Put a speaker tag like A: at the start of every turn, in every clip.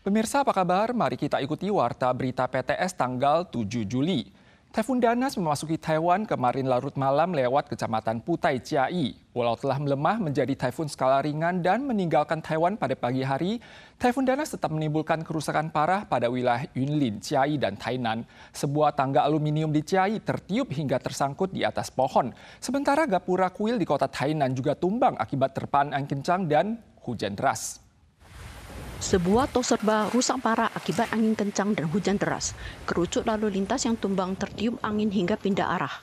A: Pemirsa apa kabar? Mari kita ikuti warta berita PTS tanggal 7 Juli. Taifun Danas memasuki Taiwan kemarin larut malam lewat Kecamatan Putai Chiayi. Walau telah melemah menjadi taifun skala ringan dan meninggalkan Taiwan pada pagi hari, Taifun Danas tetap menimbulkan kerusakan parah pada wilayah Yunlin, Chiayi, dan Tainan. Sebuah tangga aluminium di Chiayi tertiup hingga tersangkut di atas pohon. Sementara gapura kuil di kota Tainan juga tumbang akibat terpaan angin kencang dan hujan deras.
B: Sebuah toserba rusak parah akibat angin kencang dan hujan deras. Kerucut lalu lintas yang tumbang tertiup angin hingga pindah arah.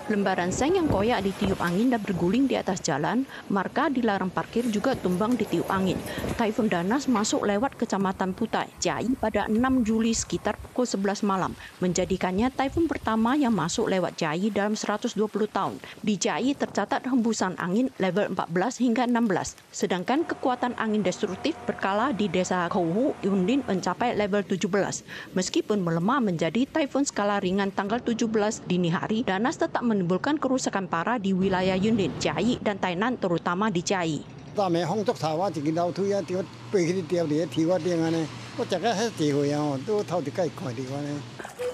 B: Lembaran seng yang koyak ditiup angin dan berguling di atas jalan, marka dilarang parkir juga tumbang ditiup angin. Taifun Danas masuk lewat Kecamatan Putai, Chiayi pada 6 Juli sekitar pukul 11 malam, menjadikannya taifun pertama yang masuk lewat Chiayi dalam 120 tahun. Di Chiayi tercatat hembusan angin level 14 hingga 16, sedangkan kekuatan angin destruktif berkala di desa Kouhu, Yunlin mencapai level 17. Meskipun melemah menjadi taifun skala ringan tanggal 17 dini hari, Danas tetap menimbulkan kerusakan parah di wilayah Yunlin, Chiayi, dan Tainan, terutama di Chiayi.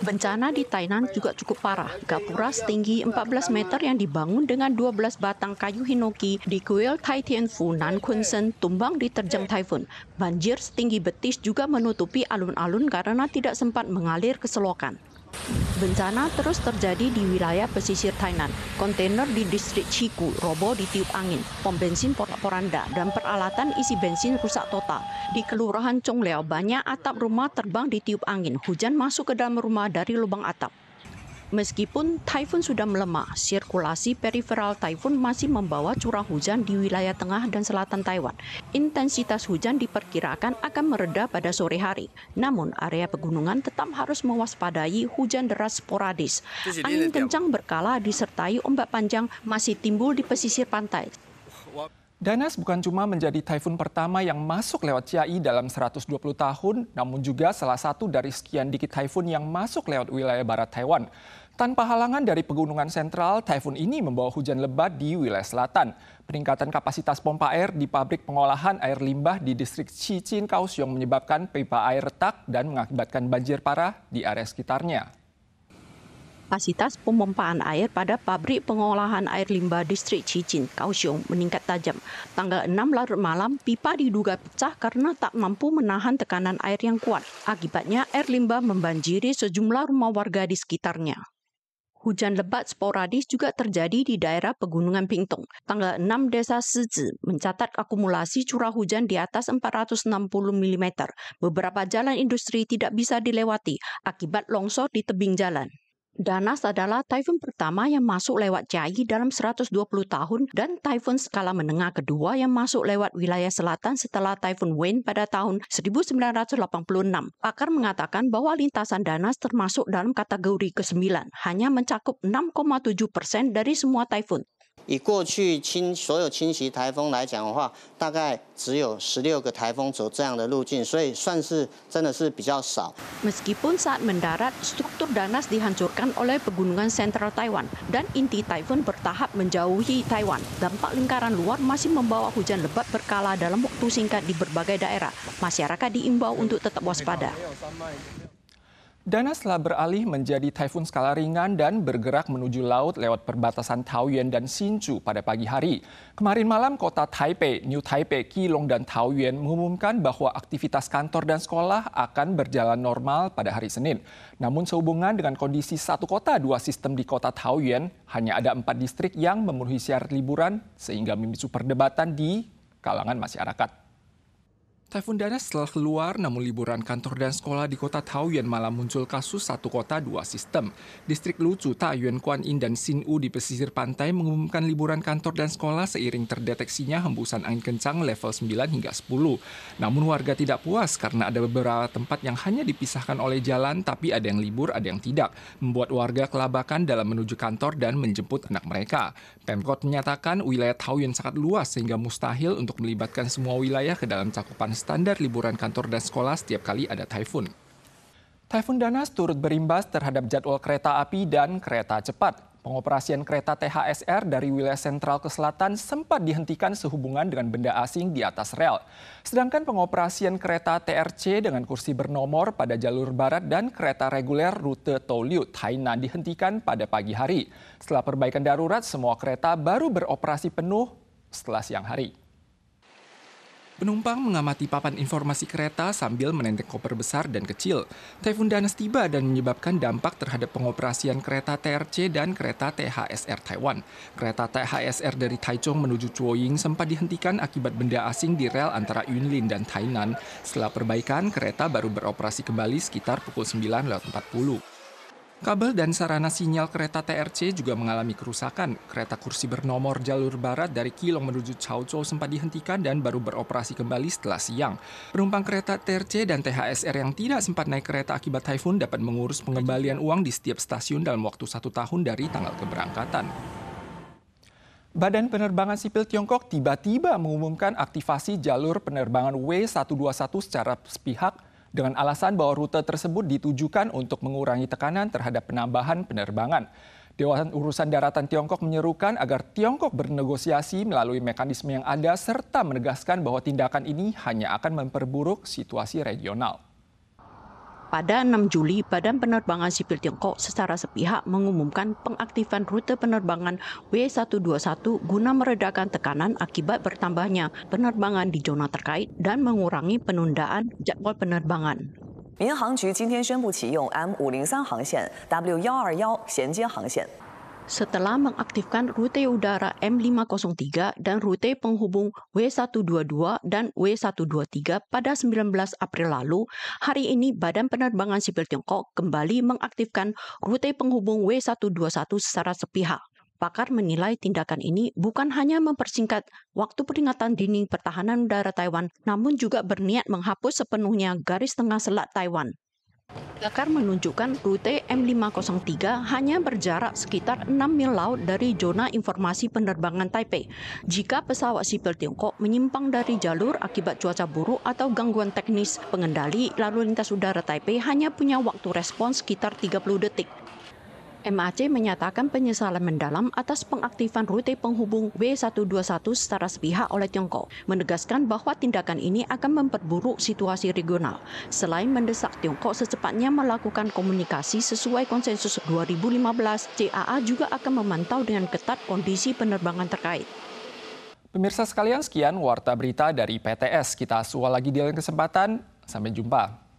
B: Bencana di Tainan juga cukup parah. Gapura setinggi 14 meter yang dibangun dengan 12 batang kayu hinoki di kuil Tai Tian Fu Nan Kun Sen tumbang diterjang taifun. Banjir setinggi betis juga menutupi alun-alun karena tidak sempat mengalir ke selokan. Bencana terus terjadi di wilayah pesisir Tainan. Kontainer di distrik Chiku roboh ditiup angin, pom bensin porak-poranda, dan peralatan isi bensin rusak total. Di Kelurahan Chongliao, banyak atap rumah terbang ditiup angin. Hujan masuk ke dalam rumah dari lubang atap. Meskipun taifun sudah melemah, sirkulasi periferal taifun masih membawa curah hujan di wilayah tengah dan selatan Taiwan. Intensitas hujan diperkirakan akan mereda pada sore hari. Namun, area pegunungan tetap harus mewaspadai hujan deras sporadis. Angin kencang berkala disertai ombak panjang masih timbul di pesisir pantai.
A: Danas bukan cuma menjadi taifun pertama yang masuk lewat Chiayi dalam 120 tahun, namun juga salah satu dari sekian dikit taifun yang masuk lewat wilayah barat Taiwan. Tanpa halangan dari pegunungan sentral, taifun ini membawa hujan lebat di wilayah selatan. Peningkatan kapasitas pompa air di pabrik pengolahan air limbah di distrik Shichin, Kaohsiung menyebabkan pipa air retak dan mengakibatkan banjir parah di area sekitarnya.
B: Kapasitas pemompaan air pada pabrik pengolahan air limbah distrik Shichin, Kaohsiung meningkat tajam. Tanggal 6 larut malam, pipa diduga pecah karena tak mampu menahan tekanan air yang kuat. Akibatnya, air limbah membanjiri sejumlah rumah warga di sekitarnya. Hujan lebat sporadis juga terjadi di daerah Pegunungan Pingtung. Tanggal 6 desa Sizi mencatat akumulasi curah hujan di atas 460 mm. Beberapa jalan industri tidak bisa dilewati akibat longsor di tebing jalan. Danas adalah taifun pertama yang masuk lewat Chiayi dalam 120 tahun dan taifun skala menengah kedua yang masuk lewat wilayah selatan setelah taifun Wen pada tahun 1986. Pakar mengatakan bahwa lintasan Danas termasuk dalam kategori ke-9, hanya mencakup 6,7% dari semua taifun.
C: 以过去所有侵袭台风来讲的话，大概只有16个台风走这样的路径，所以算是真的是比较少。
B: Meskipun saat mendarat, struktur Danas dihancurkan oleh pegunungan sentral Taiwan dan inti taifun bertahap menjauhi Taiwan. Dampak lingkaran luar masih membawa hujan lebat berkala dalam waktu singkat di berbagai daerah. Masyarakat diimbau untuk tetap waspada.
A: Danas telah beralih menjadi taifun skala ringan dan bergerak menuju laut lewat perbatasan Taoyuan dan Hsinchu pada pagi hari. Kemarin malam, kota Taipei, New Taipei, Keelung, dan Taoyuan mengumumkan bahwa aktivitas kantor dan sekolah akan berjalan normal pada hari Senin. Namun sehubungan dengan kondisi satu kota dua sistem di kota Taoyuan, hanya ada 4 distrik yang memenuhi syarat liburan sehingga memicu perdebatan di kalangan masyarakat. Taifun Danas setelah keluar, namun liburan kantor dan sekolah di kota Taoyuan malah muncul kasus satu kota dua sistem. Distrik Luzu, Taoyuan, Guanyin, dan Xinwu di pesisir pantai mengumumkan liburan kantor dan sekolah seiring terdeteksinya hembusan angin kencang level 9 hingga 10. Namun warga tidak puas karena ada beberapa tempat yang hanya dipisahkan oleh jalan, tapi ada yang libur, ada yang tidak, membuat warga kelabakan dalam menuju kantor dan menjemput anak mereka. Pemkot menyatakan wilayah Taoyuan sangat luas sehingga mustahil untuk melibatkan semua wilayah ke dalam cakupan standar liburan kantor dan sekolah setiap kali ada taifun. Taifun Danas turut berimbas terhadap jadwal kereta api dan kereta cepat. Pengoperasian kereta THSR dari wilayah sentral ke selatan sempat dihentikan sehubungan dengan benda asing di atas rel. Sedangkan pengoperasian kereta TRC dengan kursi bernomor pada jalur barat dan kereta reguler rute Toliu, Tainan dihentikan pada pagi hari. Setelah perbaikan darurat, semua kereta baru beroperasi penuh setelah siang hari. Penumpang mengamati papan informasi kereta sambil menenteng koper besar dan kecil. Taifun Danas tiba dan menyebabkan dampak terhadap pengoperasian kereta TRC dan kereta THSR Taiwan. Kereta THSR dari Taichung menuju Chuoying sempat dihentikan akibat benda asing di rel antara Yunlin dan Tainan. Setelah perbaikan, kereta baru beroperasi kembali sekitar pukul 9.40. Kabel dan sarana sinyal kereta TRC juga mengalami kerusakan. Kereta kursi bernomor jalur barat dari Keelung menuju Chaozhou sempat dihentikan dan baru beroperasi kembali setelah siang. Penumpang kereta TRC dan THSR yang tidak sempat naik kereta akibat taifun dapat mengurus pengembalian uang di setiap stasiun dalam waktu 1 tahun dari tanggal keberangkatan. Badan Penerbangan Sipil Tiongkok tiba-tiba mengumumkan aktivasi jalur penerbangan W121 secara sepihak dengan alasan bahwa rute tersebut ditujukan untuk mengurangi tekanan terhadap penambahan penerbangan. Dewan Urusan Daratan Tiongkok menyerukan agar Tiongkok bernegosiasi melalui mekanisme yang ada serta menegaskan bahwa tindakan ini hanya akan memperburuk situasi regional.
B: Pada 6 Juli, Badan Penerbangan Sipil Tiongkok secara sepihak mengumumkan pengaktifan rute penerbangan W121 guna meredakan tekanan akibat bertambahnya penerbangan di zona terkait dan mengurangi penundaan jadwal penerbangan.
D: 民航局今天宣布启用 M503 航线、W121 衔接航线。
B: Setelah mengaktifkan rute udara M503 dan rute penghubung W122 dan W123 pada 19 April lalu, hari ini Badan Penerbangan Sipil Tiongkok kembali mengaktifkan rute penghubung W121 secara sepihak. Pakar menilai tindakan ini bukan hanya mempersingkat waktu peringatan dini pertahanan udara Taiwan, namun juga berniat menghapus sepenuhnya garis tengah selat Taiwan. Pakar menunjukkan rute M503 hanya berjarak sekitar 6 mil laut dari zona informasi penerbangan Taipei. Jika pesawat sipil Tiongkok menyimpang dari jalur akibat cuaca buruk atau gangguan teknis, pengendali lalu lintas udara Taipei hanya punya waktu respons sekitar 30 detik. MAC menyatakan penyesalan mendalam atas pengaktifan rute penghubung W121 secara sepihak oleh Tiongkok, menegaskan bahwa tindakan ini akan memperburuk situasi regional. Selain mendesak Tiongkok secepatnya melakukan komunikasi sesuai konsensus 2015, CAA juga akan memantau dengan ketat kondisi penerbangan terkait.
A: Pemirsa sekalian, sekian Warta Berita dari PTS. Kita sual lagi di lain kesempatan. Sampai jumpa.